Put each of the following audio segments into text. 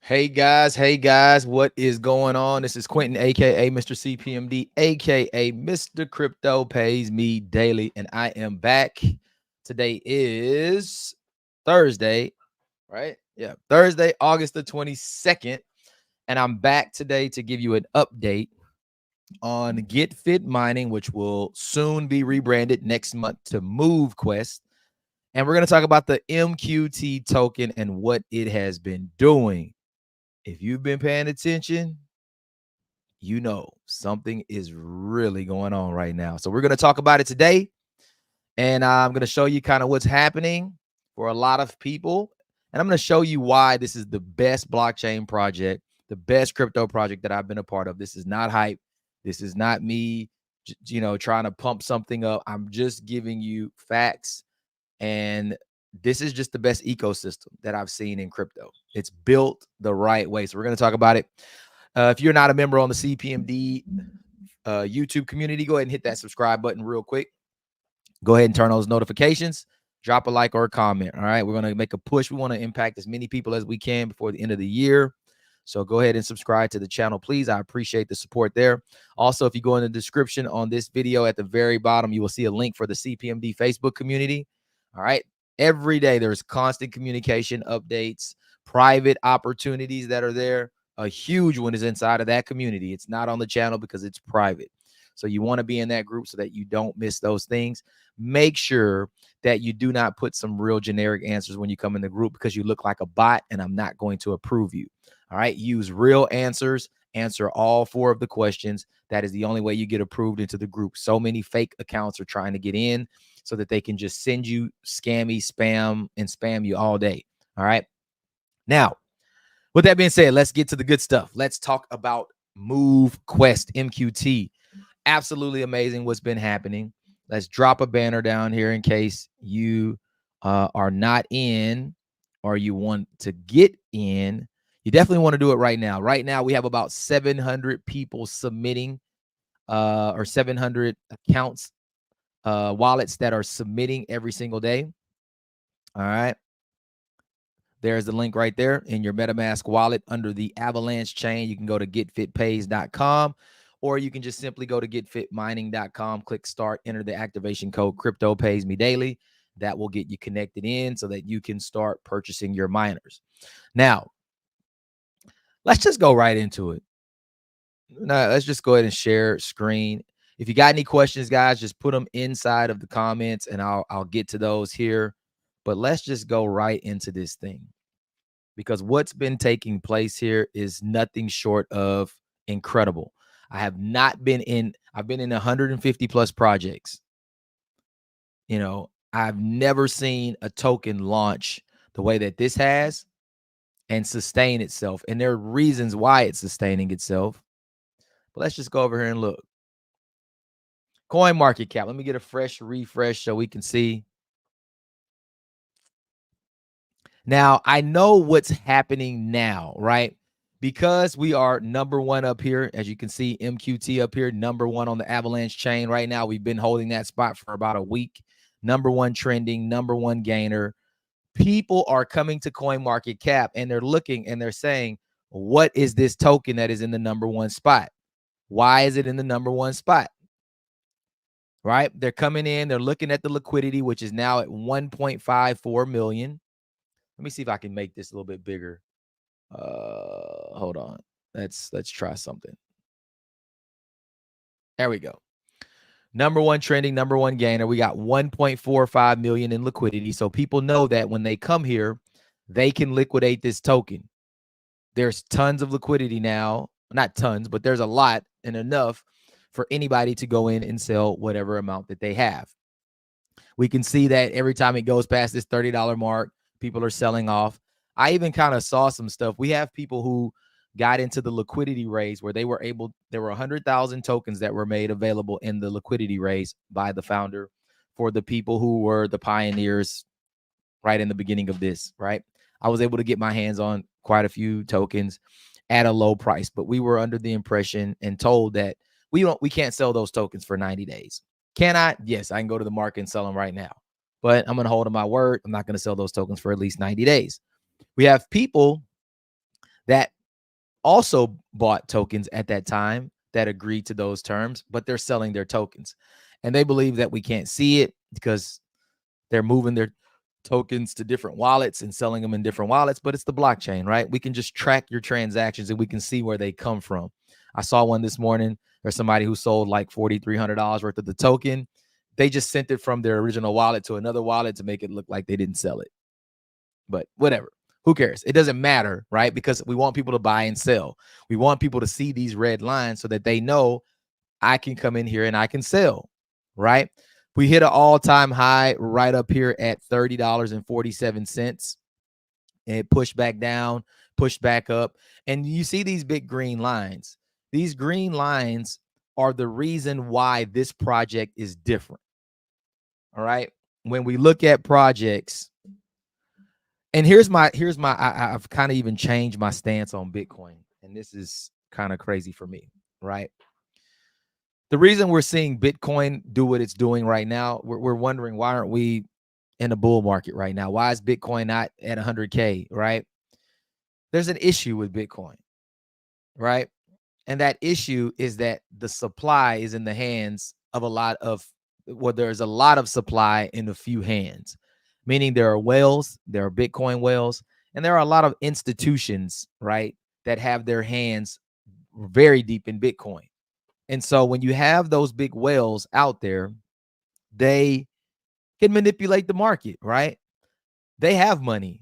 Hey guys, what is going on? This is Quentin, aka Mr. CPMD, aka Mr. Crypto Pays Me Daily, and I am back. Today is Thursday, right? Yeah, Thursday, August the 22nd, and I'm back today to give you an update on GetFit Mining, which will soon be rebranded next month to MoveQuest. And we're going to talk about the MQT token and what it has been doing. If you've been paying attention, you know something is really going on right now. So we're going to talk about it today. And I'm going to show you kind of what's happening for a lot of people. And I'm going to show you why this is the best blockchain project, the best crypto project that I've been a part of. This is not hype. This is not me, trying to pump something up. I'm just giving you facts. And this is just the best ecosystem that I've seen in crypto. It's built the right way. So we're going to talk about it. If you're not a member on the CPMD YouTube community, go ahead and hit that subscribe button real quick. Go ahead and turn on those notifications. Drop a like or a comment. All right. We're going to make a push. We want to impact as many people as we can before the end of the year. So go ahead and subscribe to the channel, please. I appreciate the support there. Also, if you go in the description on this video at the very bottom, you will see a link for the CPMD Facebook community. All right. Every day there's constant communication, updates, private opportunities that are there. A huge one is inside of that community. It's not on the channel because it's private. So you want to be in that group so that you don't miss those things. Make sure that you do not put some real generic answers when you come in the group because you look like a bot and I'm not going to approve you. All right. Use real answers. Answer all 4 of the questions. That is the only way you get approved into the group. So many fake accounts are trying to get in so that they can just send you scammy spam and spam you all day. All right. Now, with that being said, let's get to the good stuff. Let's talk about MoveQuest, MQT. Absolutely amazing what's been happening. Let's drop a banner down here in case you are not in or you want to get in. You definitely want to do it right now. Right now, we have about 700 people submitting or 700 accounts, wallets that are submitting every single day. All right. There's the link right there in your MetaMask wallet under the Avalanche chain. You can go to getfitpays.com or you can just simply go to getfitmining.com, click start, enter the activation code crypto pays me daily. That will get you connected in so that you can start purchasing your miners. Now, let's just go right into it. Now, let's just go ahead and share screen. If you got any questions, guys, just put them inside of the comments and I'll get to those here. But let's just go right into this thing. Because what's been taking place here is nothing short of incredible. I've been in 150 plus projects. I've never seen a token launch the way that this has and sustain itself. And there are reasons why it's sustaining itself. But let's just go over here and look. Coin market cap. Let me get a fresh refresh so we can see. Now, I know what's happening now, right? Because we are number 1 up here, as you can see, MQT up here, number 1 on the Avalanche chain right now. We've been holding that spot for about a week. Number 1 trending, number 1 gainer. People are coming to CoinMarketCap and they're looking and they're saying, what is this token that is in the number 1 spot? Why is it in the number 1 spot? Right? They're coming in, they're looking at the liquidity, which is now at 1.54 million. Let me see if I can make this a little bit bigger. Hold on. Let's try something. There we go. Number 1 trending, number 1 gainer. We got 1.45 million in liquidity. So people know that when they come here, they can liquidate this token. There's tons of liquidity now. Not tons, but there's a lot and enough for anybody to go in and sell whatever amount that they have. We can see that every time it goes past this $30 mark, people are selling off. I even kind of saw some stuff. We have people who got into the liquidity raise where there were 100,000 tokens that were made available in the liquidity raise by the founder for the people who were the pioneers right in the beginning of this, right? I was able to get my hands on quite a few tokens at a low price, but we were under the impression and told that we can't sell those tokens for 90 days. Can I? Yes, I can go to the market and sell them right now, but I'm going to hold on my word. I'm not going to sell those tokens for at least 90 days. We have people that also bought tokens at that time that agreed to those terms, but they're selling their tokens. And they believe that we can't see it because they're moving their tokens to different wallets and selling them in different wallets, but it's the blockchain, right? We can just track your transactions and we can see where they come from. I saw one this morning. There's somebody who sold like $4,300 worth of the token. They just sent it from their original wallet to another wallet to make it look like they didn't sell it. But whatever. Who cares? It doesn't matter, right? Because we want people to buy and sell. We want people to see these red lines so that they know I can come in here and I can sell, right? We hit an all-time high right up here at $30.47. It pushed back down, pushed back up. And you see these big green lines. These green lines are the reason why this project is different. All right. When we look at projects, and I've kind of even changed my stance on Bitcoin. And this is kind of crazy for me, right? The reason we're seeing Bitcoin do what it's doing right now, we're wondering, why aren't we in a bull market right now? Why is Bitcoin not at 100K, right? There's an issue with Bitcoin, right? And that issue is that the supply is in the hands of there's a lot of supply in a few hands, meaning there are whales, there are Bitcoin whales, and there are a lot of institutions, right, that have their hands very deep in Bitcoin. And so when you have those big whales out there, they can manipulate the market, right? They have money.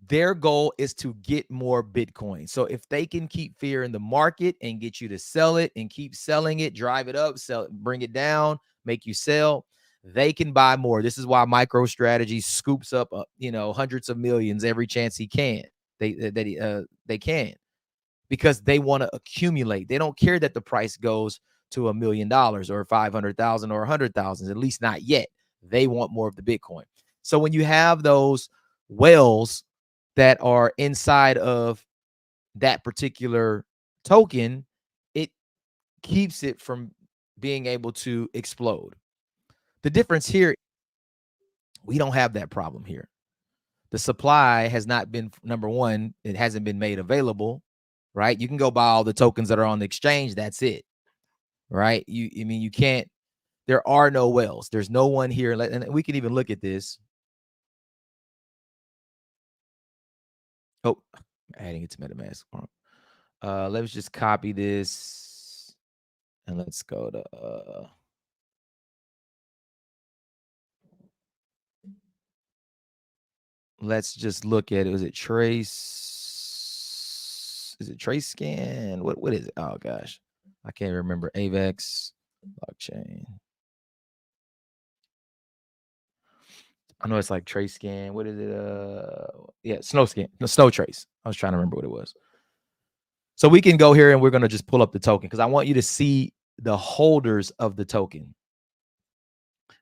Their goal is to get more Bitcoin. So if they can keep fear in the market and get you to sell it and keep selling it, drive it up, sell, bring it down, make you sell, they can buy more. This is why MicroStrategy scoops up, hundreds of millions every chance he can. They can, because they want to accumulate. They don't care that the price goes to $1 million or 500,000 or 100,000, at least not yet. They want more of the Bitcoin. So when you have those whales that are inside of that particular token, it keeps it from being able to explode. The difference here, we don't have that problem here. The supply has not been, number one, it hasn't been made available, right? You can go buy all the tokens that are on the exchange. That's it, right? You can't, there are no whales. There's no one here. And we can even look at this. Oh, adding it to MetaMask. Let's just copy this and let's go to let's just look at it. Is it Trace? Is it Trace Scan? What is it? Oh gosh, I can't remember. AVEX blockchain. I know it's like Trace Scan. What is it? Yeah, Snow Scan. No, Snow Trace. I was trying to remember what it was. So we can go here and we're going to just pull up the token because I want you to see the holders of the token.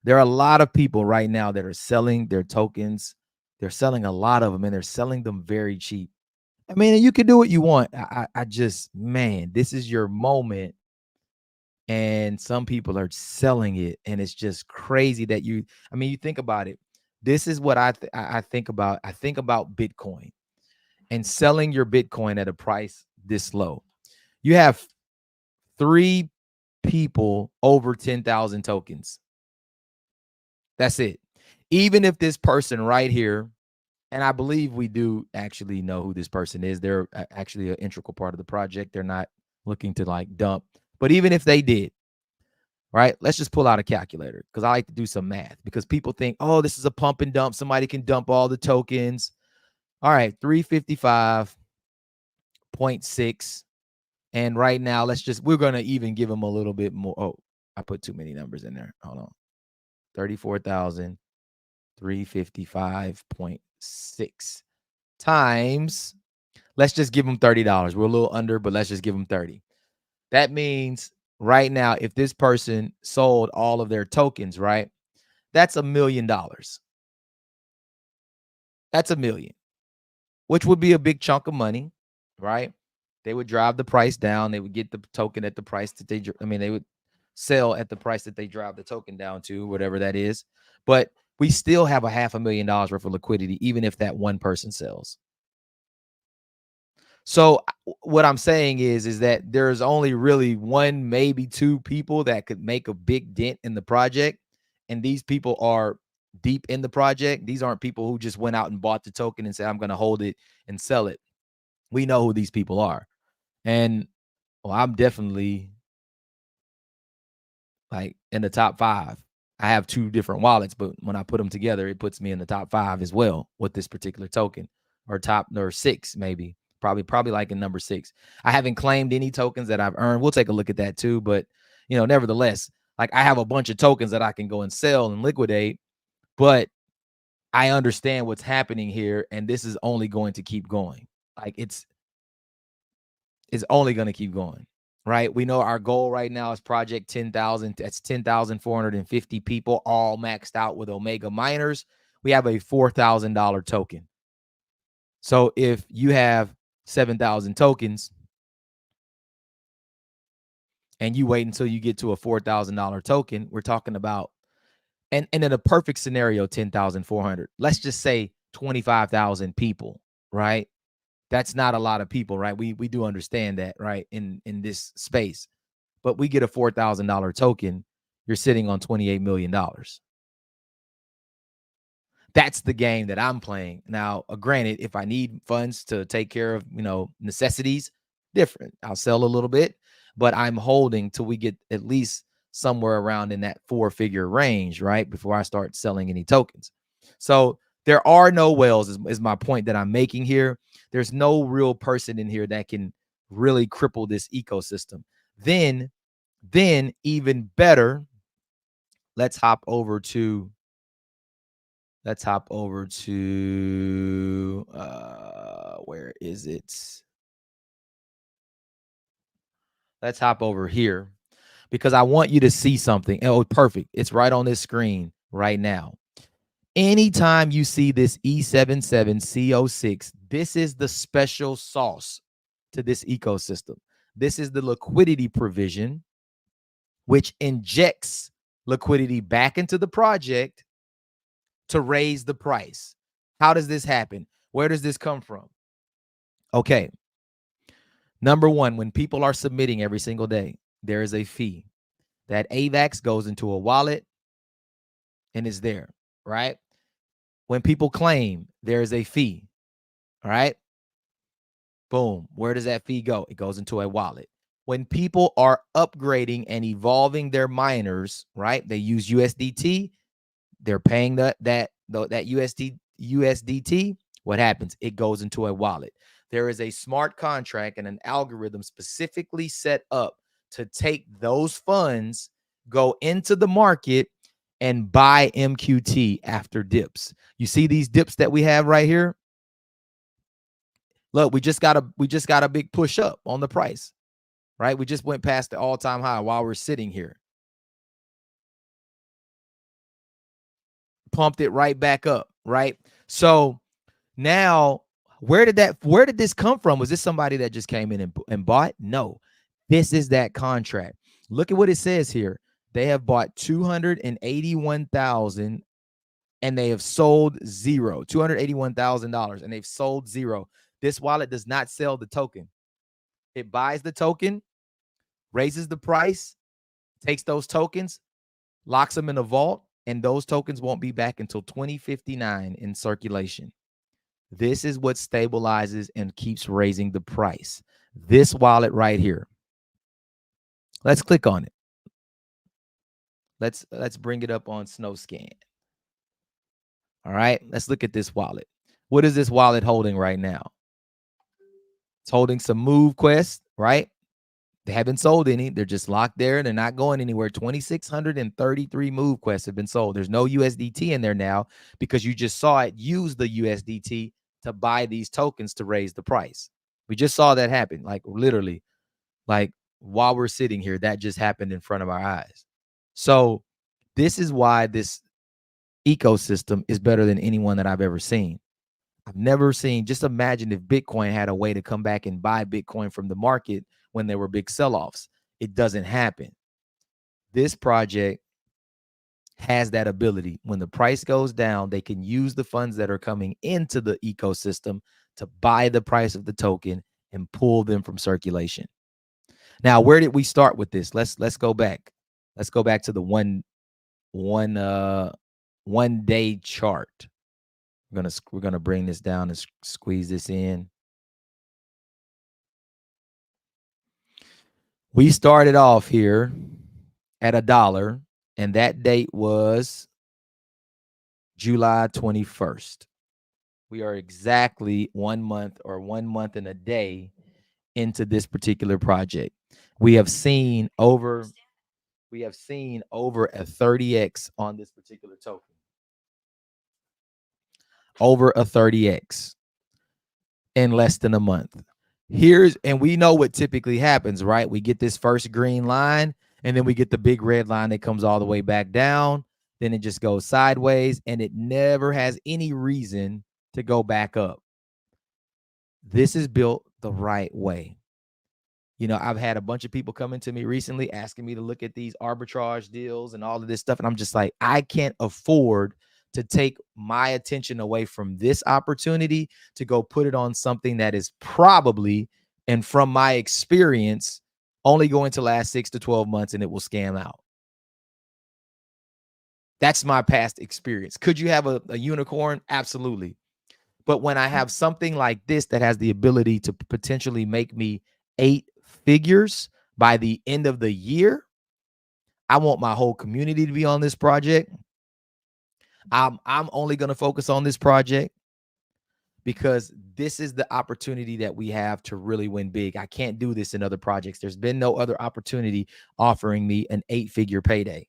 There are a lot of people right now that are selling their tokens. They're selling a lot of them and they're selling them very cheap. I mean, you can do what you want. I just, man, this is your moment. And some people are selling it. And it's just crazy that you think about it. This is what I think about. I think about Bitcoin and selling your Bitcoin at a price this low. You have 3 people over 10,000 tokens. That's it. Even if this person right here, and I believe we do actually know who this person is. They're actually an integral part of the project. They're not looking to like dump. But even if they did, right, let's just pull out a calculator because I like to do some math because people think, oh, this is a pump and dump. Somebody can dump all the tokens. All right, 355.6. And right now, we're going to even give them a little bit more. Oh, I put too many numbers in there. Hold on. 34,355.6 times. Let's just give them $30. We're a little under, but let's just give them 30. That means right now, if this person sold all of their tokens, right, that's $1 million. That's $1 million, which would be a big chunk of money, right? They would drive the price down. They would get the token at the price that they would sell at the price that they drive the token down to, whatever that is. But we still have a $500,000 worth of liquidity, even if that one person sells. So what I'm saying is that there's only really one, maybe two people that could make a big dent in the project. And these people are deep in the project. These aren't people who just went out and bought the token and said, I'm going to hold it and sell it. We know who these people are. And well, I'm definitely like in the top 5. I have 2 different wallets, but when I put them together, it puts me in the top 5 as well with this particular token, or top or 6 maybe. Probably like in number 6. I haven't claimed any tokens that I've earned. We'll take a look at that too, but nevertheless, like I have a bunch of tokens that I can go and sell and liquidate, but I understand what's happening here, and this is only going to keep going. Like it's only going to keep going. Right? We know our goal right now is project 10,000. That's 10,450 people all maxed out with Omega miners. We have a $4,000 token. So if you have 7,000 tokens and you wait until you get to a $4,000 token, we're talking about, and in a perfect scenario, 10,400. Let's just say 25,000 people, right? That's not a lot of people, right? We do understand that, right? In this space. But we get a $4,000 token, you're sitting on $28 million. That's the game that I'm playing. Now, granted, if I need funds to take care of, necessities, different. I'll sell a little bit, but I'm holding till we get at least somewhere around in that 4-figure range, right? Before I start selling any tokens. So there are no whales is my point that I'm making here. There's no real person in here that can really cripple this ecosystem. Then even better, let's hop over to where is it? Let's hop over here because I want you to see something. Oh, perfect. It's right on this screen right now. Anytime you see this E77C06, this is the special sauce to this ecosystem. This is the liquidity provision, which injects liquidity back into the project to raise the price. How does this happen? Where does this come from? Okay. Number one, when people are submitting every single day, there is a fee. That AVAX goes into a wallet and is there, right? When people claim, there is a fee, all right? Boom. Where does that fee go? It goes into a wallet. When people are upgrading and evolving their miners, right? They use USDT. They're paying that USDT. What happens? It goes into a wallet. There is a smart contract and an algorithm specifically set up to take those funds, go into the market, and buy MQT after dips. You see these dips that we have right here? Look, we just got a big push up on the price, right? We just went past the all-time high while we're sitting here. Pumped it right back up, right? So now, where did this come from? Was this somebody that just came in and bought? No, this is that contract. Look at what it says here. They have bought 281,000 and they have sold zero. $281,000 and they've sold zero. This wallet does not sell the token. It buys the token, raises the price, takes those tokens, locks them in a vault, and those tokens won't be back until 2059 in circulation. This is what stabilizes and keeps raising the price. This wallet right here. Let's click on it. Let's bring it up on SnowScan. All right, let's look at this wallet. What is this wallet holding right now? It's holding some move quests, right? They haven't sold any. They're just locked there. They're not going anywhere. 2,633 move quests have been sold. There's no USDT in there now because you just saw it use the USDT to buy these tokens to raise the price. We just saw that happen, like literally, like while we're sitting here, that just happened in front of our eyes. So this is why this ecosystem is better than anyone that I've ever seen. I've never seen, just imagine if Bitcoin had a way to come back and buy Bitcoin from the market when there were big sell-offs. It doesn't happen. This project has that ability. When the price goes down, they can use the funds that are coming into the ecosystem to buy the price of the token and pull them from circulation. Now, where did we start with this? Let's go back. Let's go back to the one day chart. We're gonna bring this down and squeeze this in. We started off here at $1, and that date was July 21st. We are exactly 1 month or 1 month and a day into this particular project. We have seen over a 30x on this particular token. Over a 30x in less than a month. And we know what typically happens, right? We get this first green line, and then we get the big red line that comes all the way back down. Then it just goes sideways, and it never has any reason to go back up. This is built the right way. You know, I've had a bunch of people coming to me recently asking me to look at these arbitrage deals and all of this stuff. And I'm just like, I can't afford to take my attention away from this opportunity to go put it on something that is probably, and from my experience, only going to last 6 to 12 months and it will scam out. That's my past experience. Could you have a unicorn? Absolutely. But when I have something like this that has the ability to potentially make me 8 figures by the end of the year, I want my whole community to be on this project. I'm only going to focus on this project because this is the opportunity that we have to really win big. I can't do this in other projects. There's been no other opportunity offering me an 8-figure payday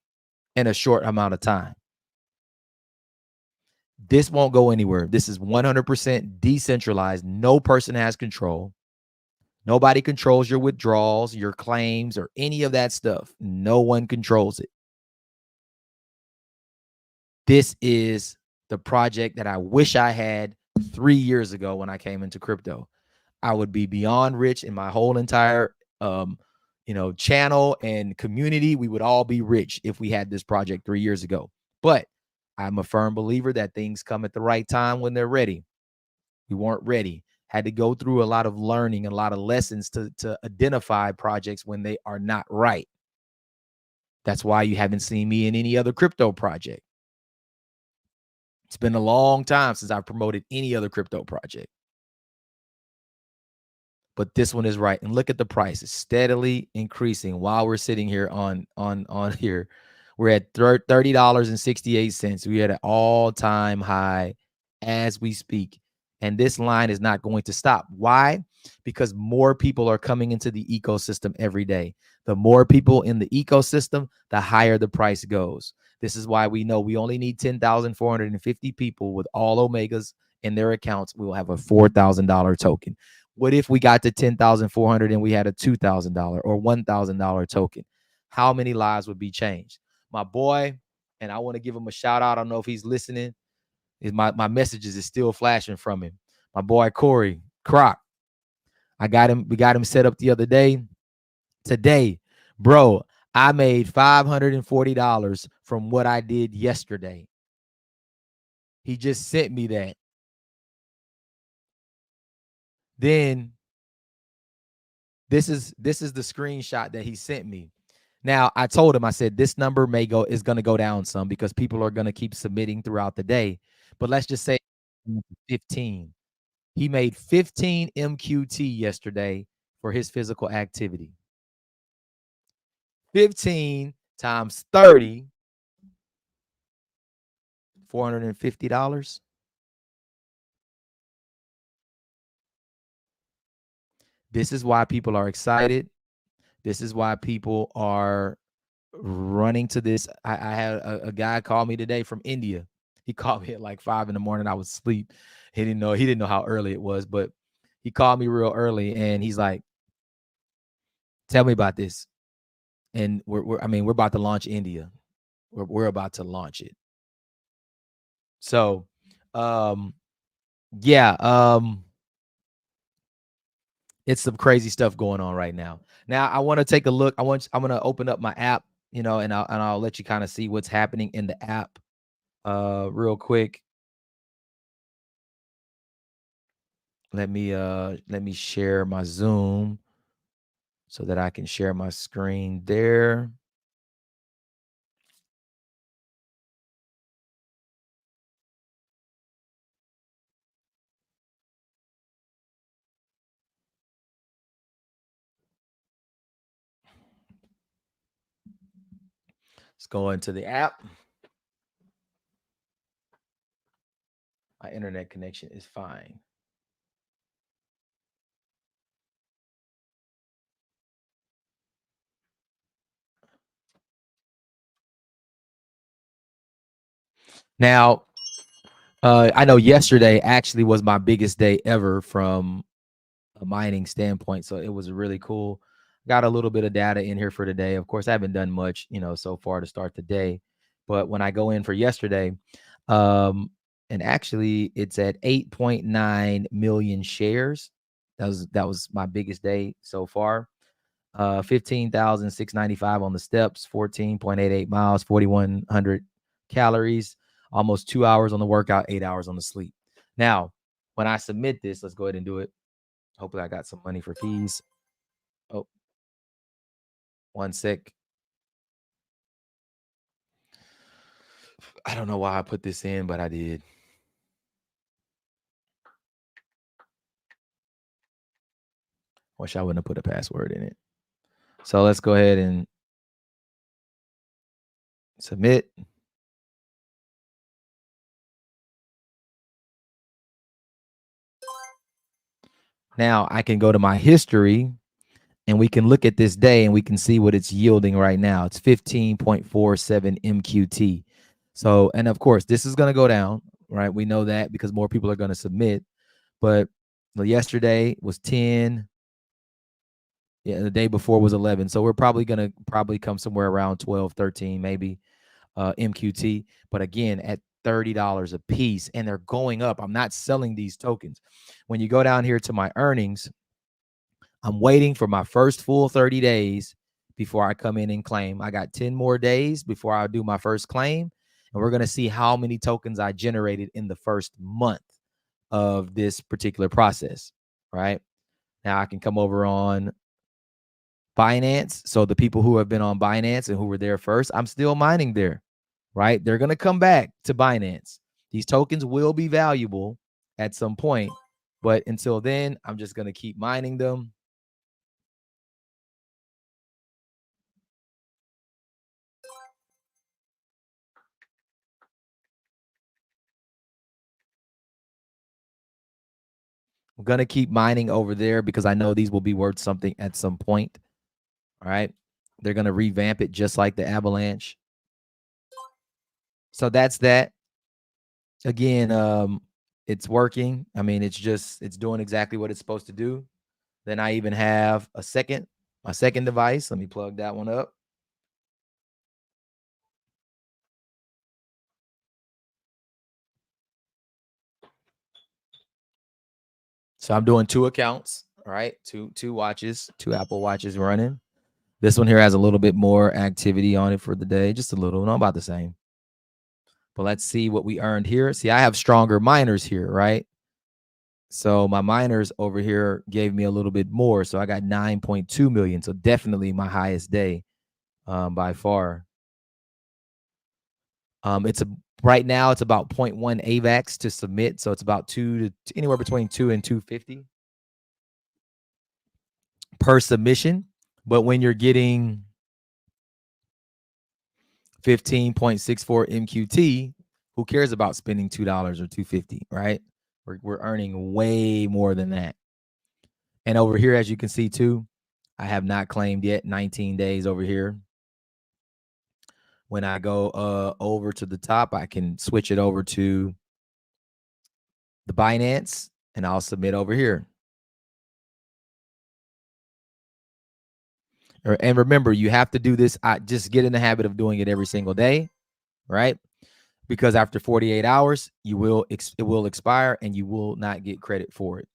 in a short amount of time. This won't go anywhere. This is 100% decentralized. No person has control. Nobody controls your withdrawals, your claims, or any of that stuff. No one controls it. This is the project that I wish I had 3 years ago when I came into crypto. I would be beyond rich in my whole entire channel and community. We would all be rich if we had this project 3 years ago. But I'm a firm believer that things come at the right time when they're ready. We weren't ready. Had to go through a lot of learning, a lot of lessons to identify projects when they are not right. That's why you haven't seen me in any other crypto project. It's been a long time since I've promoted any other crypto project. But this one is right. And look at the price. It's steadily increasing while we're sitting here on here. We're at $30.68. We're at an all-time high as we speak. And this line is not going to stop. Why? Because more people are coming into the ecosystem every day. The more people in the ecosystem, the higher the price goes. This is why we know we only need 10,450 people with all Omegas in their accounts. We will have a $4,000 token. What if we got to 10,400 and we had a $2,000 or $1,000 token? How many lives would be changed? My boy, and I want to give him a shout out. I don't know if he's listening. My messages is still flashing from him. My boy Corey Crowe. We got him set up the other day. Today, bro, I made $540 from what I did yesterday. He just sent me that. Then this is the screenshot that he sent me. Now, I told him, I said, this number is going to go down some because people are going to keep submitting throughout the day. But let's just say 15. He made 15 MQT yesterday for his physical activity. 15 times 30, $450. This is why people are excited. This is why people are running to this. I had a guy call me today from India. He called me at like 5 in the morning. I was asleep. He didn't know how early it was, but he called me real early and he's like, tell me about this. And we're about to launch India. We're about to launch it. So, it's some crazy stuff going on right now. Now, I want to take a look. I'm going to open up my app, and I'll let you kind of see what's happening in the app real quick. let me share my Zoom so that I can share my screen there. Let's go into the app. My internet connection is fine. Now, I know yesterday actually was my biggest day ever from a mining standpoint. So it was really cool. Got a little bit of data in here for today. Of course, I haven't done much, so far to start the day. But when I go in for yesterday, and actually it's at 8.9 million shares. That was my biggest day so far. 15,695 on the steps, 14.88 miles, 4,100 calories, almost 2 hours on the workout, 8 hours on the sleep. Now, when I submit this, let's go ahead and do it. Hopefully I got some money for fees. Oh, one sec. I don't know why I put this in, but I did. Wish I wouldn't have put a password in it. So let's go ahead and submit. Now I can go to my history and we can look at this day and we can see what it's yielding right now. It's 15.47 MQT. So, and of course, this is going to go down, right? We know that because more people are going to submit. But yesterday was 10. Yeah, the day before was 11. So we're probably going to come somewhere around 12, 13, maybe MQT. But again, at $30 a piece, and they're going up. I'm not selling these tokens. When you go down here to my earnings, I'm waiting for my first full 30 days before I come in and claim. I got 10 more days before I do my first claim. And we're going to see how many tokens I generated in the first month of this particular process, right? Now I can come over on Binance. So the people who have been on Binance and who were there first, I'm still mining there, right? They're going to come back to Binance. These tokens will be valuable at some point, but until then, I'm just going to keep mining them. I'm going to keep mining over there because I know these will be worth something at some point. All right. They're going to revamp it just like the Avalanche. So that's that. Again, it's working. I mean, it's doing exactly what it's supposed to do. Then I even have my second device. Let me plug that one up. So I'm doing 2 accounts, right? Two watches, 2 Apple Watches running. This one here has a little bit more activity on it for the day, just a little, not about the same. But let's see what we earned here. See, I have stronger miners here, right? So my miners over here gave me a little bit more. So I got 9.2 million. So definitely my highest day by far. Right now it's about 0.1 AVAX to submit. So it's about anywhere between 2 and 250 per submission. But when you're getting 15.64 MQT, who cares about spending $2 or 250, right? We're earning way more than that. And over here, as you can see too, I have not claimed yet 19 days over here. When I go over to the top, I can switch it over to the Binance and I'll submit over here. And remember, you have to do this. Just get in the habit of doing it every single day, right? Because after 48 hours, it will expire and you will not get credit for it.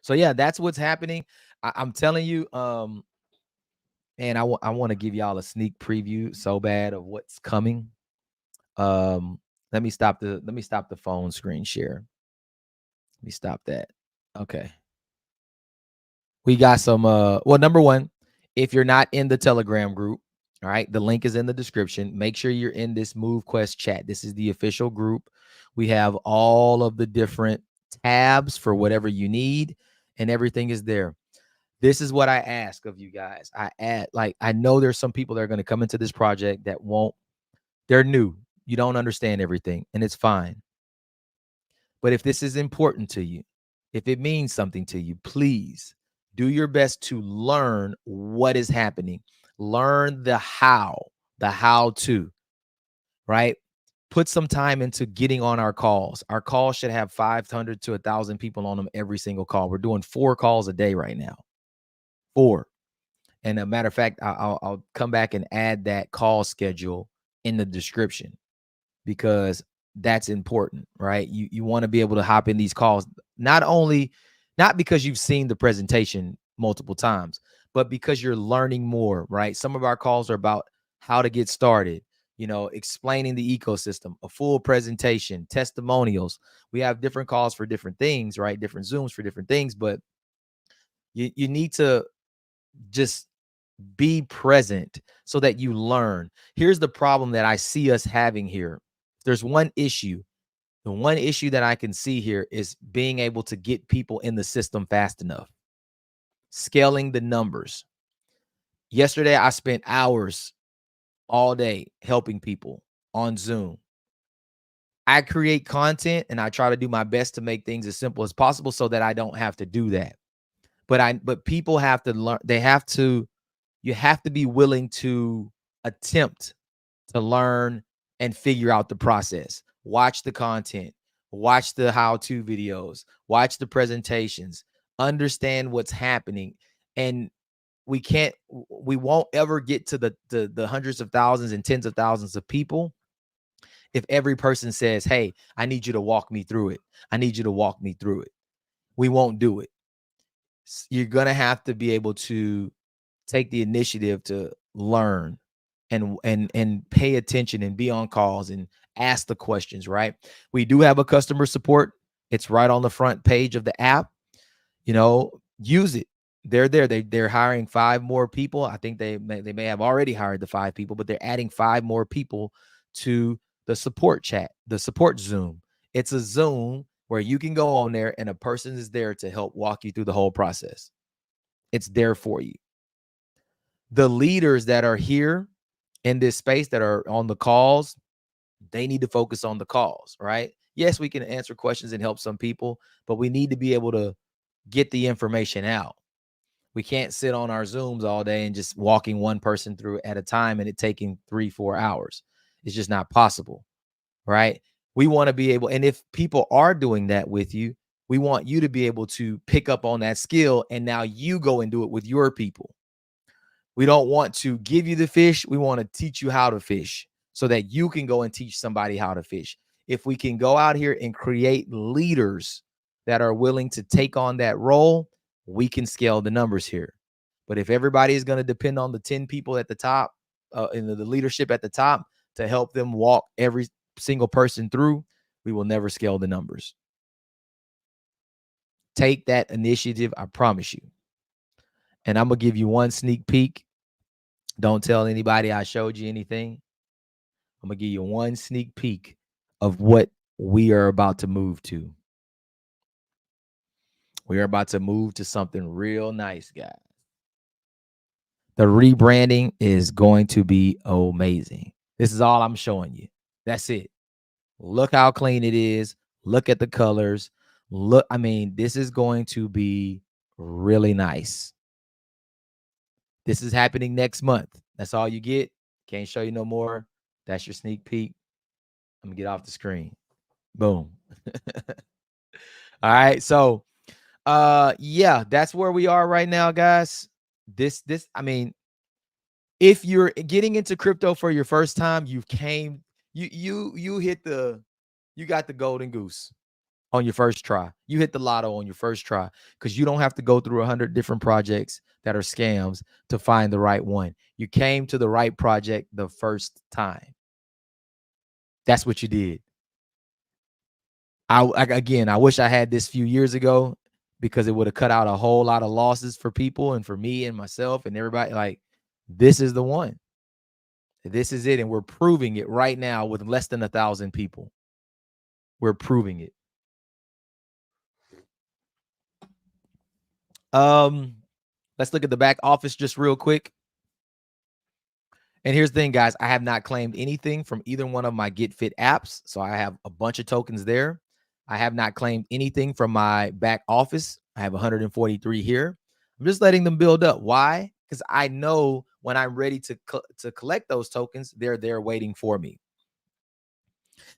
So yeah, that's what's happening. I'm telling you, and I want to give y'all a sneak preview so bad of what's coming. Let me stop the phone screen share. Let me stop that. Okay. We got some well, number one, if you're not in the Telegram group, all right, the link is in the description. Make sure you're in this MoveQuest chat. This is the official group. We have all of the different tabs for whatever you need, and everything is there. This is what I ask of you guys. I know there's some people that are going to come into this project that they're new. You don't understand everything, and it's fine. But if this is important to you, if it means something to you, please do your best to learn what is happening. Learn the how to, right? Put some time into getting on our calls. Our calls should have 500 to 1,000 people on them every single call. We're doing 4 calls a day right now. 4. And a matter of fact, I'll come back and add that call schedule in the description, because that's important, right? You want to be able to hop in these calls, not because you've seen the presentation multiple times, but because you're learning more, right? Some of our calls are about how to get started, explaining the ecosystem, a full presentation, testimonials. We have different calls for different things, right? Different Zooms for different things, but you need to just be present so that you learn. Here's the problem that I see us having here. There's one issue. The one issue that I can see here is being able to get people in the system fast enough, scaling the numbers. Yesterday, I spent hours all day helping people on Zoom. I create content and I try to do my best to make things as simple as possible so that I don't have to do that. But people have to learn. You have to be willing to attempt to learn and figure out the process. Watch the content, watch the how-to videos, watch the presentations, understand what's happening. And we won't ever get to the hundreds of thousands and tens of thousands of people if every person says, hey, I need you to walk me through it. I need you to walk me through it. We won't do it. You're going to have to be able to take the initiative to learn and pay attention and be on calls and ask the questions, right? We do have a customer support. It's right on the front page of the app. Use it. They're there. They're hiring 5 more people. I think they may have already hired the 5 people, but they're adding 5 more people to the support chat, the support Zoom. It's a Zoom where you can go on there and a person is there to help walk you through the whole process. It's there for you. The leaders that are here in this space that are on the calls, they need to focus on the calls, right? Yes, we can answer questions and help some people, but we need to be able to get the information out. We can't sit on our Zooms all day and just walking one person through at a time and it taking 3-4 hours. It's just not possible, right? We want to be able, and if people are doing that with you, we want you to be able to pick up on that skill and now you go and do it with your people. We don't want to give you the fish. We want to teach you how to fish so that you can go and teach somebody how to fish. If we can go out here and create leaders that are willing to take on that role, we can scale the numbers here. But if everybody is going to depend on the 10 people at the top, and the leadership at the top to help them walk every single person through, we will never scale the numbers. Take that initiative, I promise you. And I'm going to give you one sneak peek. Don't tell anybody I showed you anything. I'm going to give you one sneak peek of what we are about to move to. We are about to move to something real nice, guys. The rebranding is going to be amazing. This is all I'm showing you. That's it. Look how clean it is. Look at the colors. Look, I mean, this is going to be really nice. This is happening next month. That's all you get. Can't show you no more. That's your sneak peek. I'm gonna get off the screen. Boom. All right. So yeah, that's where we are right now, guys. I mean, if you're getting into crypto for your first time, you got the golden goose on your first try. You hit the lotto on your first try because you don't have to go through 100 different projects that are scams to find the right one. You came to the right project the first time. That's what you did. Again, I wish I had this few years ago, because it would have cut out a whole lot of losses for people and for me and myself and everybody. Like, this is the one. This is it. And we're proving it right now with less than 1,000 people. We're proving it. Let's look at the back office just real quick. And here's the thing, guys. I have not claimed anything from either one of my GetFit apps. So I have a bunch of tokens there. I have not claimed anything from my back office. I have 143 here. I'm just letting them build up. Why? Because I know when I'm ready to collect those tokens, they're there waiting for me.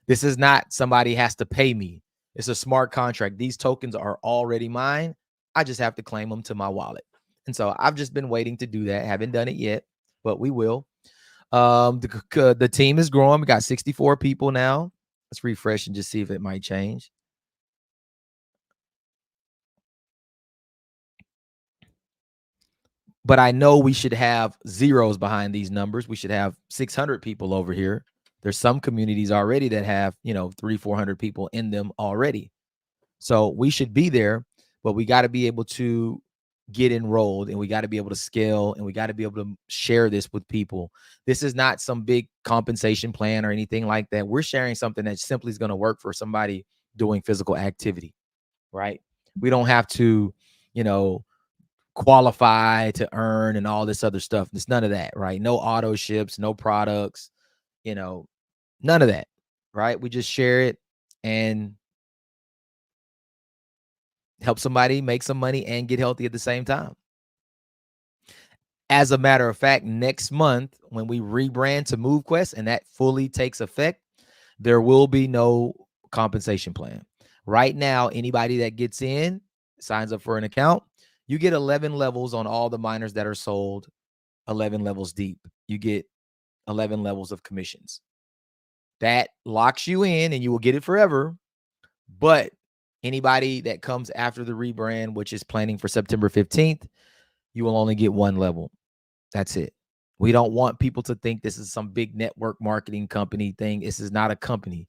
This is not somebody has to pay me. It's a smart contract. These tokens are already mine. I just have to claim them to my wallet. And so I've just been waiting to do that. Haven't done it yet, but we will. The team is growing. We got 64 people now. Let's refresh and just see if it might change. But I know we should have zeros behind these numbers. We should have 600 people over here. There's some communities already that have, 300-400 people in them already. So we should be there, but we got to be able to get enrolled, and we got to be able to scale, and we got to be able to share this with people. This is not some big compensation plan or anything like that. We're sharing something that simply is going to work for somebody doing physical activity, right? We don't have to, qualify to earn and all this other stuff. It's none of that, right? No auto ships, no products, none of that, right? We just share it and help somebody make some money and get healthy at the same time. As a matter of fact, next month, when we rebrand to MoveQuest and that fully takes effect, there will be no compensation plan. Right now, anybody that gets in, signs up for an account, you get 11 levels on all the miners that are sold, 11 levels deep. You get 11 levels of commissions. That locks you in and you will get it forever. But anybody that comes after the rebrand, which is planning for September 15th, you will only get one level. That's it. We don't want people to think this is some big network marketing company thing. This is not a company.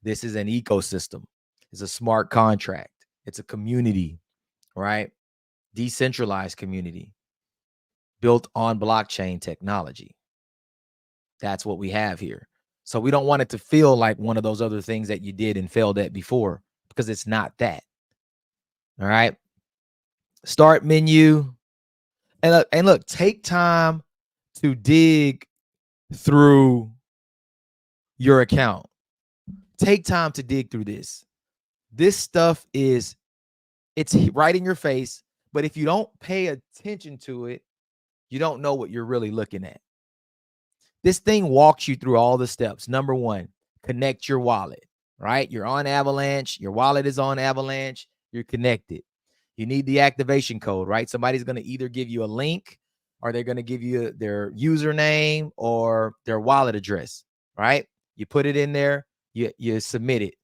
This is an ecosystem. It's a smart contract. It's a community, right? Decentralized community built on blockchain technology. That's what we have here. So we don't want it to feel like one of those other things that you did and failed at before, because it's not that. All right. Start menu. And look, take time to dig through your account. Take time to dig through this. This stuff it's right in your face, but if you don't pay attention to it, you don't know what you're really looking at. This thing walks you through all the steps. Number one, connect your wallet, right? You're on Avalanche. Your wallet is on Avalanche. You're connected. You need the activation code, right? Somebody's going to either give you a link, or they're going to give you their username or their wallet address, right? You put it in there, you submit it.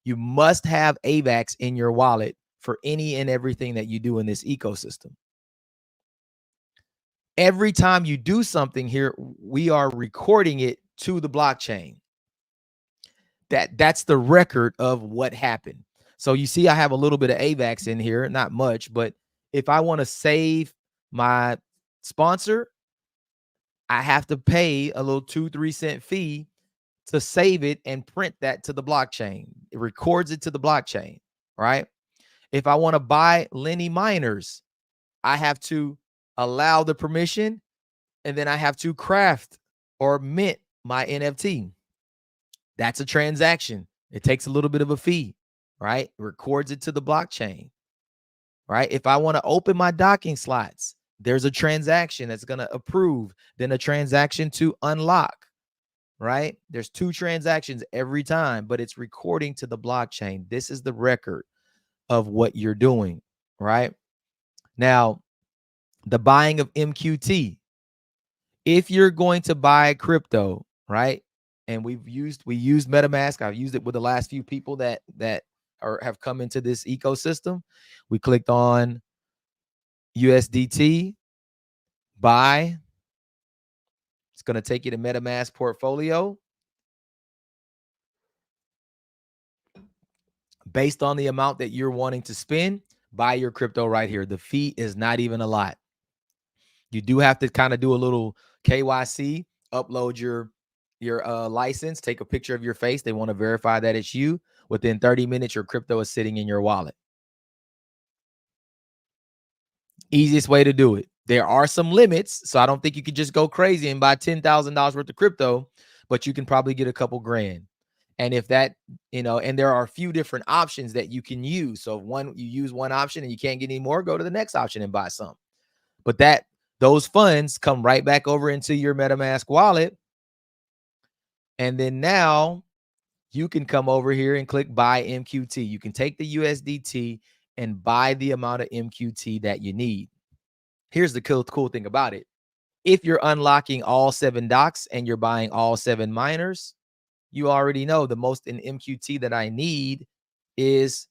You must have AVAX in your wallet for any and everything that you do in this ecosystem. Every time you do something here, we are recording it to the blockchain. That's the record of what happened. So you see, I have a little bit of AVAX in here, not much, but if I want to save my sponsor, I have to pay a little 2-3 cent fee to save it and print that to the blockchain. It records it to the blockchain, right? If I want to buy Lenny miners, I have to allow the permission, and then I have to craft or mint my NFT. That's a transaction. It takes a little bit of a fee, right? It records it to the blockchain, right? If I want to open my docking slots, there's a transaction that's going to approve, then a transaction to unlock, right? There's 2 transactions every time, but it's recording to the blockchain. This is the record of what you're doing, right? Now, the buying of MQT. If you're going to buy crypto, right? And we used MetaMask. I've used it with the last few people that have come into this ecosystem. We clicked on USDT, buy. It's going to take you to MetaMask portfolio. based on the amount that you're wanting to spend, buy your crypto right here. The fee is not even a lot. You do have to kind of do a little KYC, upload your license, take a picture of your face. They want to verify that it's you. Within 30 minutes, your crypto is sitting in your wallet. Easiest way to do it. There are some limits, so I don't think you could just go crazy and buy $10,000 worth of crypto, but you can probably get a couple grand. And if that, and there are a few different options that you can use. So if you use one option and you can't get any more, go to the next option and buy some. But those funds come right back over into your MetaMask wallet. And then now you can come over here and click buy MQT. You can take the USDT and buy the amount of MQT that you need. Here's the cool thing about it. If you're unlocking all 7 docs and you're buying all 7 miners, you already know the most in MQT that I need is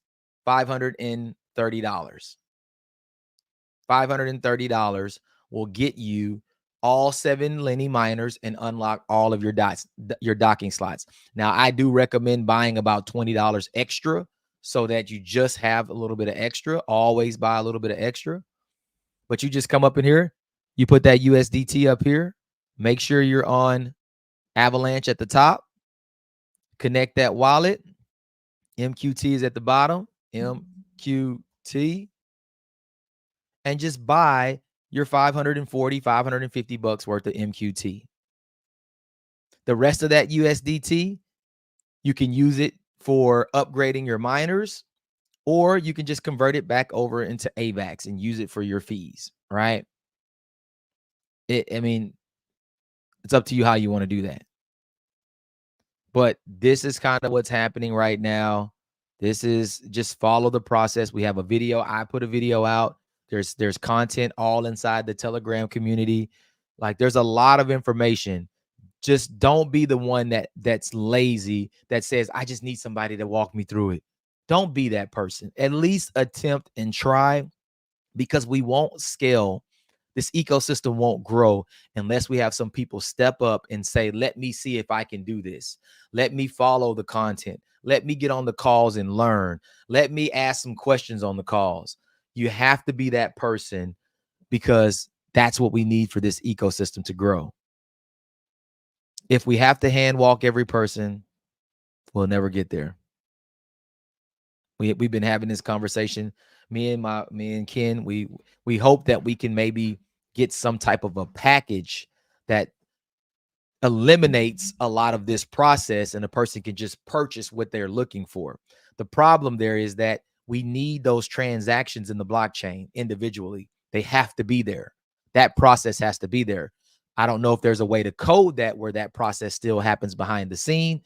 $530. $530 will get you all 7 Lenny miners and unlock all of your docking slots. Now, I do recommend buying about $20 extra so that you just have a little bit of extra. Always buy a little bit of extra. But you just come up in here, you put that USDT up here, make sure you're on Avalanche at the top, connect that wallet. MQT is at the bottom, MQT, and just buy your $540, $550 worth of MQT. The rest of that USDT, you can use it for upgrading your miners, or you can just convert it back over into AVAX and use it for your fees, right? It's up to you how you want to do that. But this is kind of what's happening right now. This is just follow the process. We have a video. I put a video out. There's content all inside the Telegram community. Like, there's a lot of information. Just don't be the one that's lazy, that says, I just need somebody to walk me through it. Don't be that person. At least attempt and try, because we won't scale. This ecosystem won't grow unless we have some people step up and say, let me see if I can do this. Let me follow the content. Let me get on the calls and learn. Let me ask some questions on the calls. You have to be that person, because that's what we need for this ecosystem to grow. If we have to hand walk every person, we'll never get there. We've been having this conversation. Me and Ken, we hope that we can maybe get some type of a package that eliminates a lot of this process, and a person can just purchase what they're looking for. The problem there is that we need those transactions in the blockchain individually. They have to be there. That process has to be there. I don't know if there's a way to code that where that process still happens behind the scene,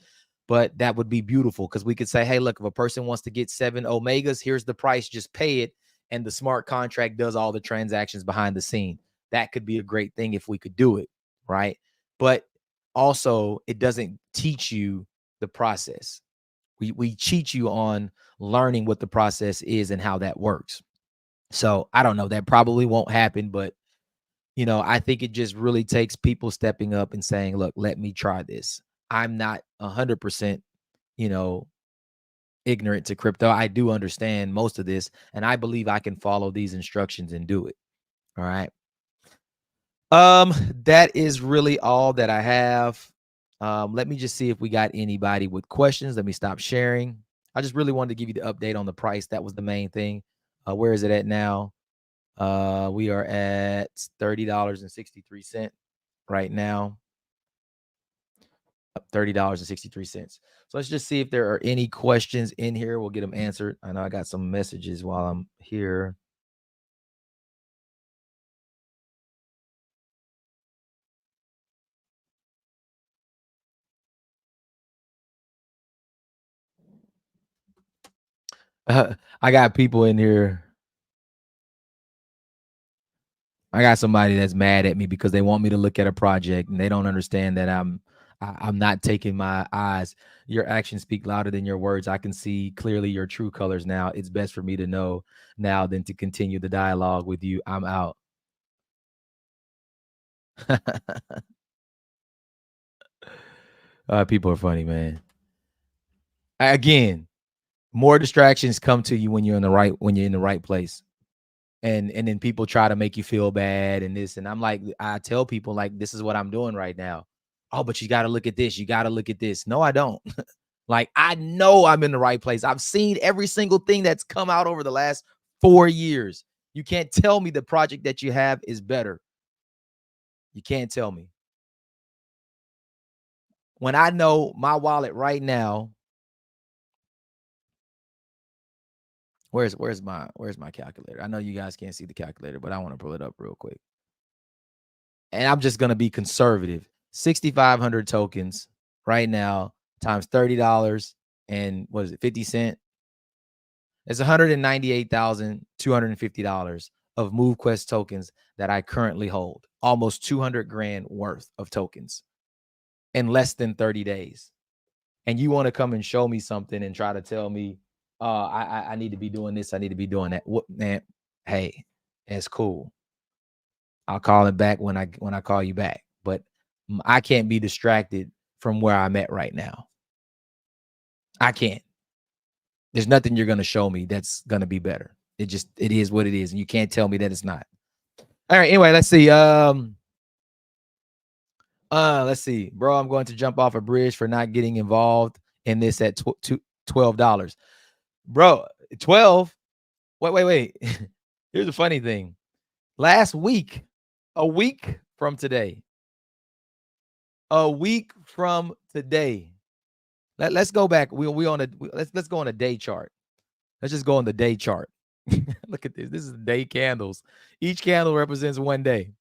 but that would be beautiful, because we could say, hey, look, if a person wants to get 7 Omegas, here's the price, just pay it. And the smart contract does all the transactions behind the scene. That could be a great thing if we could do it, right? But also, it doesn't teach you the process. We cheat you on learning what the process is and how that works. So I don't know, that probably won't happen, but I think it just really takes people stepping up and saying, look, let me try this. I'm not 100%, ignorant to crypto. I do understand most of this, and I believe I can follow these instructions and do it. All right. That is really all that I have. Let me just see if we got anybody with questions. Let me stop sharing. I just really wanted to give you the update on the price. That was the main thing. Where is it at now? We are at $30.63 right now. $30.63. So let's just see if there are any questions in here. We'll get them answered. I know I got some messages while I'm here. I got people in here. I got somebody that's mad at me because they want me to look at a project and they don't understand that I'm not taking my eyes. Your actions speak louder than your words. I can see clearly your true colors now. It's best for me to know now than to continue the dialogue with you. I'm out. People are funny, man. Again, More distractions come to you when you're in the right place. And then people try to make you feel bad and this. And I'm like, I tell people, like, this is what I'm doing right now. Oh, but you got to look at this. You got to look at this. No, I don't. Like, I know I'm in the right place. I've seen every single thing that's come out over the last 4 years. You can't tell me the project that you have is better. You can't tell me. When I know my wallet right now, where's my calculator? I know you guys can't see the calculator, but I want to pull it up real quick. And I'm just going to be conservative. 6,500 tokens right now times $30 and what is it, 50 cents? It's $198,250 of MoveQuest tokens that I currently hold. Almost 200 grand worth of tokens in less than 30 days. And you want to come and show me something and try to tell me, I need to be doing this, I need to be doing that. What, man? Hey, it's cool. I'll call it back when I call you back. But I can't be distracted from where I'm at right now. I can't. There's nothing you're going to show me that's going to be better. It is what it is. And you can't tell me that it's not. All right. Anyway, let's see. Let's see. Bro, I'm going to jump off a bridge for not getting involved in this at $12. Bro, 12? Wait. Here's the funny thing. Last week, a week from today, let's go back. Let's go on a day chart. Let's just go on the day chart. Look at this. This is the day candles. Each candle represents one day.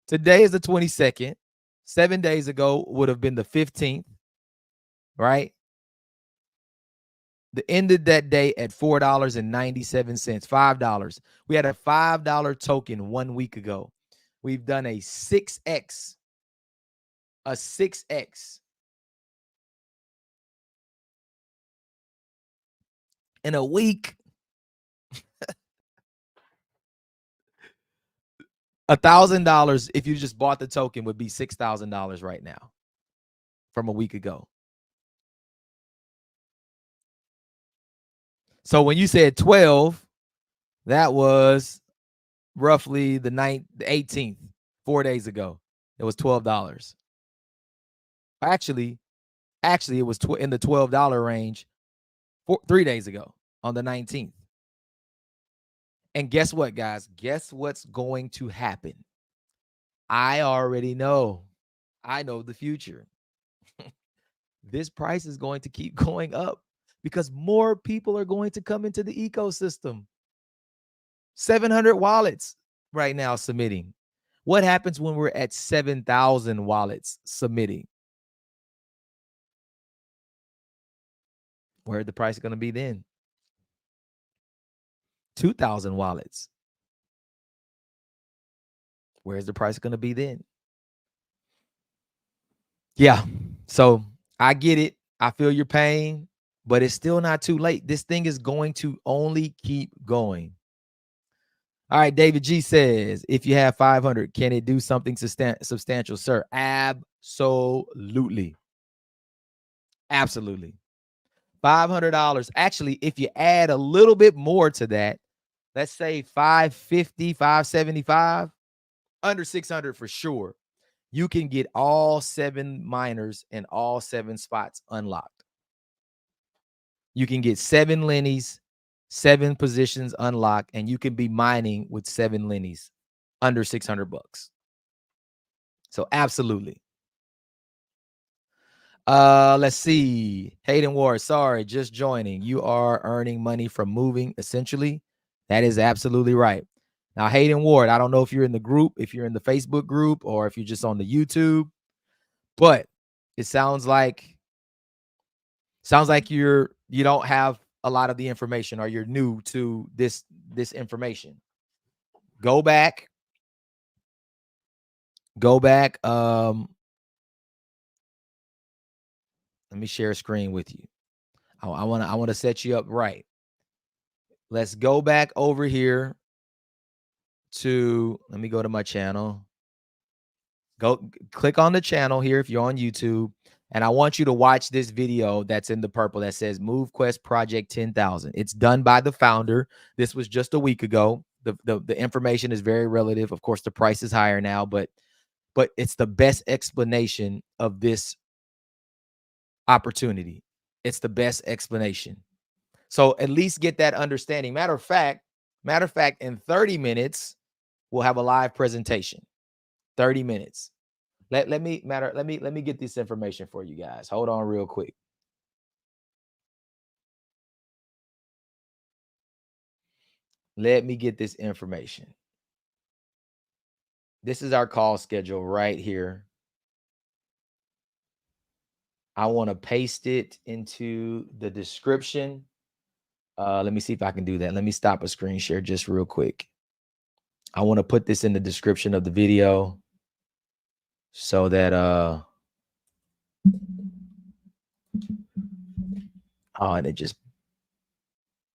Today is the 22nd. 7 days ago would have been the 15th, right? The end of that day at $4.97, $5. We had a $5 token 1 week ago. We've done a 6x. In a week. $1,000 if you just bought the token would be $6,000 right now from a week ago. So when you said 12, that was roughly the 18th, 4 days ago. It was $12. Actually, it was in the $12 range 3 days ago on the 19th. And guess what, guys? Guess what's going to happen? I already know. I know the future. This price is going to keep going up because more people are going to come into the ecosystem. 700 wallets right now submitting. What happens when we're at 7,000 wallets submitting? Where's the price going to be then? 2,000 wallets. Where's the price going to be then? Yeah. So I get it. I feel your pain, but it's still not too late. This thing is going to only keep going. All right. David G says, if you have 500, can it do something substantial, sir? Absolutely. Absolutely. $500. Actually, if you add a little bit more to that, let's say 550, 575, under 600 for sure, you can get all 7 miners and all 7 spots unlocked. You can get 7 Lennies, 7 positions unlocked, and you can be mining with 7 Lennies under $600. So absolutely. Let's see. Hayden Ward, sorry, just joining. You are earning money from moving, essentially. That is absolutely right. Now, Hayden Ward, I don't know if you're in the group, if you're in the Facebook group, or if you're just on the YouTube, but it sounds like you don't have a lot of the information, or you're new to this information. Go back. Let me share a screen with you. I want to set you up right. Let's go back over here to, let me go to my channel. Go click on the channel here if you're on YouTube, And I want you to watch this video that's in the purple that says Move Quest Project 10,000. It's done by the founder. This was just a week ago. The information is very relative. Of course, the price is higher now, but it's the best explanation of this opportunity. It's the best explanation. So at least get that understanding. Matter of fact, in 30 minutes, we'll have a live presentation. 30 minutes. Let me get this information for you guys. Hold on real quick. Let me get this information. This is our call schedule right here. I want to paste it into the description. Let me see if I can do that. Let me stop a screen share just real quick. I want to put this in the description of the video so that oh, and it just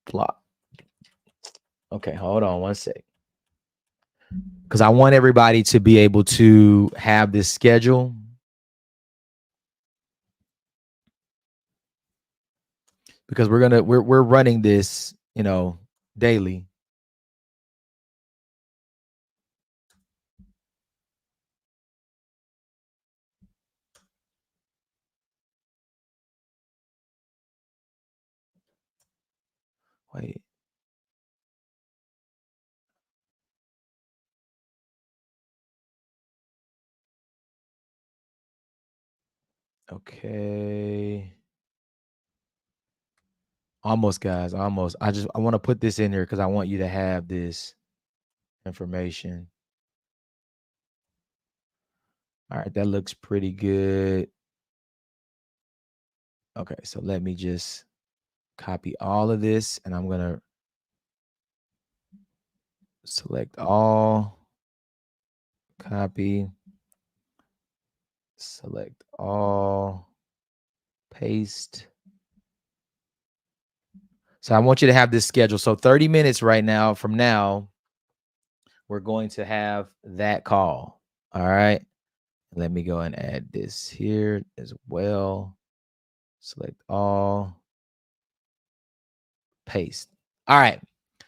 blocked. Okay, hold on one sec. Because I want everybody to be able to have this schedule. Because we're running this, you know, daily. Wait. Okay. Almost, guys. Almost. I want to put this in here because I want you to have this information. All right, that looks pretty good. Okay, so let me just copy all of this, and I'm going to select all, copy, select all, paste. So I want you to have this schedule. So 30 minutes right now from now, we're going to have that call. All right. Let me go and add this here as well. Select all, paste. All right.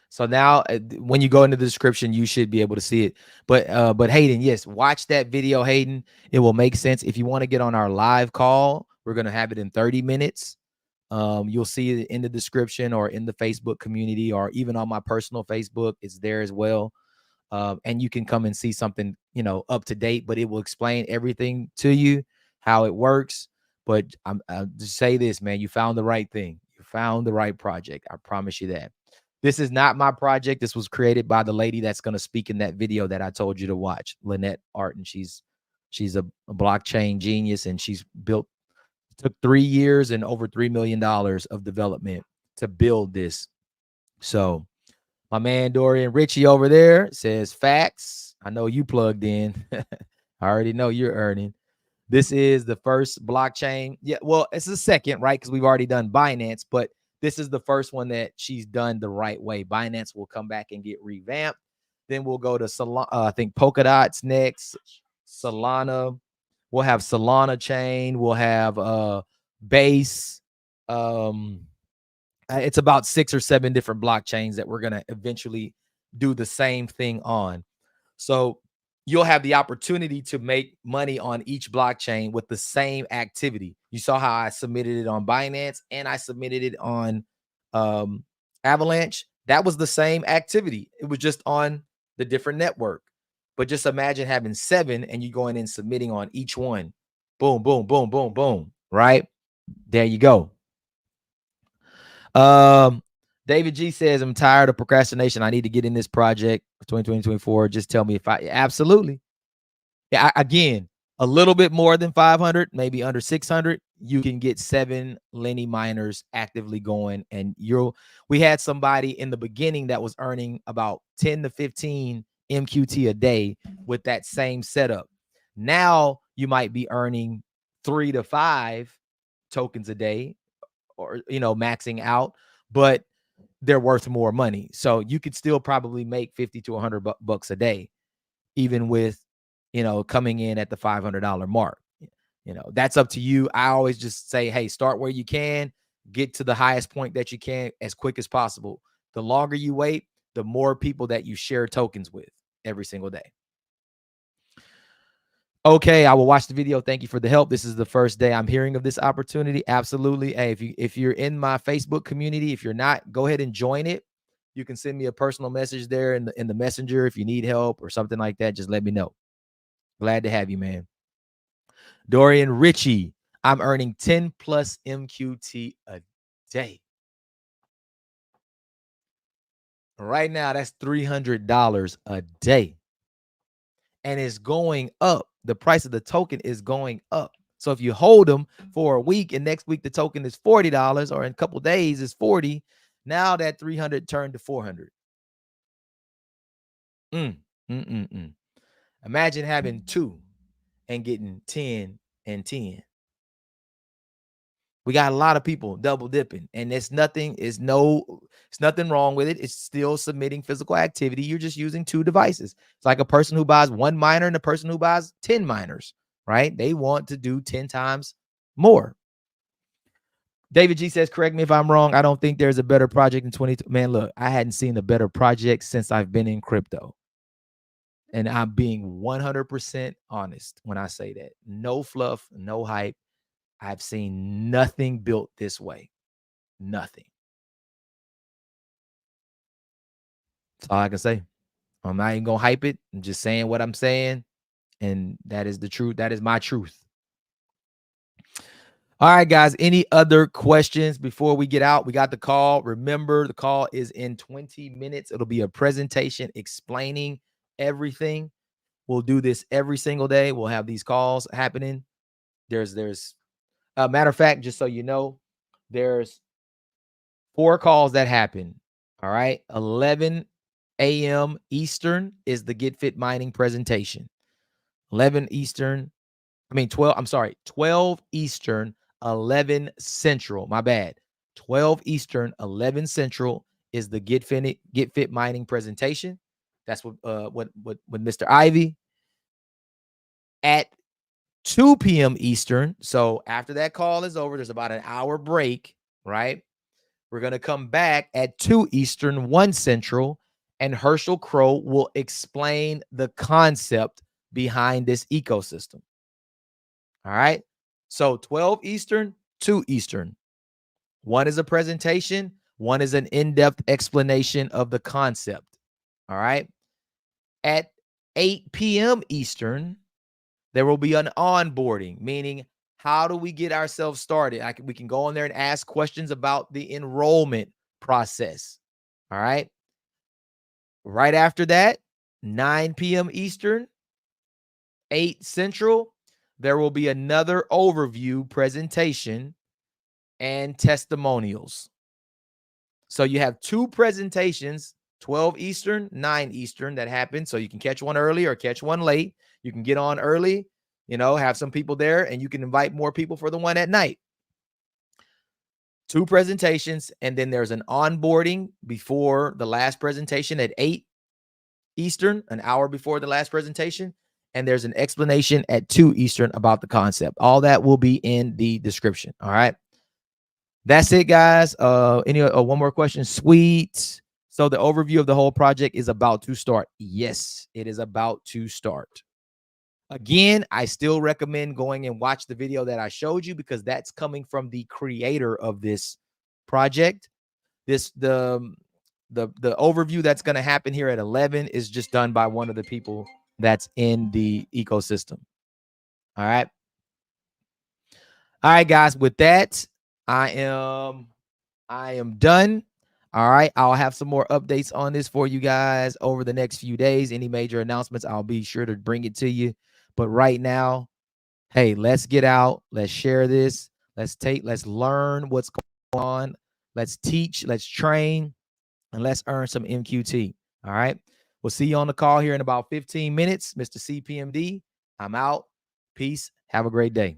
So now when you go into the description, you should be able to see it. But Hayden, yes, watch that video, Hayden. It will make sense. If you want to get on our live call, we're going to have it in 30 minutes. You'll see it in the description or in the Facebook community or even on my personal Facebook. It's there as well. And you can come and see something, you know, up to date, but it will explain everything to you, how it works. But I'll just say this, man, you found the right thing. You found the right project. I promise you that. This is not my project. This was created by the lady that's going to speak in that video that I told you to watch, Lynette Artin. She's a blockchain genius, and she's built, took 3 years and over $3 million of development to build this. So my man Dorian Ritchie over there says facts. I know you plugged in. I already know you're earning. This is the first blockchain. Yeah, well, it's the second, right? Because we've already done Binance, but this is the first one that she's done the right way. Binance will come back and get revamped. Then we'll go to Solana. I think Polkadot's next. Solana. We'll have Solana chain. We'll have Base. It's about 6 or 7 different blockchains that we're going to eventually do the same thing on. So you'll have the opportunity to make money on each blockchain with the same activity. You saw how I submitted it on Binance and I submitted it on Avalanche. That was the same activity. It was just on the different network. But just imagine having 7 and you going in submitting on each one. Boom, boom, boom, boom, boom. Right? There you go. David G says, I'm tired of procrastination. I need to get in this project for 2024. Just tell me if I absolutely. Yeah, again, a little bit more than 500, maybe under 600. You can get 7 Lenny miners actively going. And we had somebody in the beginning that was earning about 10 to 15 MQT a day with that same setup. Now you might be earning 3 to 5 tokens a day, or, you know, maxing out, but they're worth more money. So you could still probably make 50 to 100 bucks a day, even with, you know, coming in at the $500 mark. You know, that's up to you. I always just say, hey, start where you can, get to the highest point that you can as quick as possible. The longer you wait, the more people that you share tokens with every single day. Okay, I will watch the video. Thank you for the help. This is the first day I'm hearing of this opportunity. Absolutely. Hey, if you're in my Facebook community, if you're not, go ahead and join it. You can send me a personal message there in the messenger if you need help or something like that. Just let me know. Glad to have you, man. Dorian Ritchie, I'm earning 10 plus MQT a day. Right now, that's $300 a day. And it's going up. The price of the token is going up. So if you hold them for a week and next week the token is $40 or in a couple days is 40, now that 300 turned to 400. Imagine having 2 and getting 10 and 10. We got a lot of people double dipping, and it's nothing wrong with it. It's still submitting physical activity. You're just using 2 devices. It's like a person who buys 1 miner and a person who buys 10 miners, right? They want to do 10 times more. David G says, correct me if I'm wrong. I don't think there's a better project in 22. Man, look, I hadn't seen a better project since I've been in crypto. And I'm being 100% honest when I say that. No fluff, no hype. I've seen nothing built this way. Nothing. That's all I can say. I'm not even going to hype it. I'm just saying what I'm saying. And that is the truth. That is my truth. All right, guys. Any other questions before we get out? We got the call. Remember, the call is in 20 minutes. It'll be a presentation explaining everything. We'll do this every single day. We'll have these calls happening. There's a matter of fact, just so you know, there's 4 calls that happen. All right. 11 a.m. Eastern is the GetFit mining presentation. 11 Eastern. 12 Eastern, 11 Central. My bad. 12 Eastern, 11 Central is the GetFit mining presentation. That's what Mr. Ivey. At 2 p.m. Eastern. So after that call is over, there's about an hour break, right? We're going to come back at 2 Eastern, 1 Central, and Herschel Crowe will explain the concept behind this ecosystem. All right. So 12 Eastern, 2 Eastern. One is a presentation. One is an in-depth explanation of the concept. All right. At 8 p.m. Eastern, there will be an onboarding, meaning how do we get ourselves started? We can go on there and ask questions about the enrollment process. All right. Right after that, 9 p.m. Eastern, 8 Central, there will be another overview presentation and testimonials. So you have 2 presentations, 12 Eastern, 9 Eastern that happen. So you can catch one early or catch one late. You can get on early, have some people there, and you can invite more people for the one at night. 2 presentations, and then there's an onboarding before the last presentation at 8 Eastern, an hour before the last presentation, and there's an explanation at 2 Eastern about the concept. All that will be in the description. All right. That's it, guys. One more question? Sweet. So the overview of the whole project is about to start. Yes, it is about to start. Again, I still recommend going and watch the video that I showed you because that's coming from the creator of this project. The overview that's going to happen here at 11 is just done by one of the people that's in the ecosystem. All right. All right, guys. With that, I am done. All right. I'll have some more updates on this for you guys over the next few days. Any major announcements, I'll be sure to bring it to you. But right now, hey, let's get out. Let's share this. Let's learn what's going on. Let's teach, let's train, and let's earn some MQT. All right. We'll see you on the call here in about 15 minutes. Mr. CPMD, I'm out. Peace. Have a great day.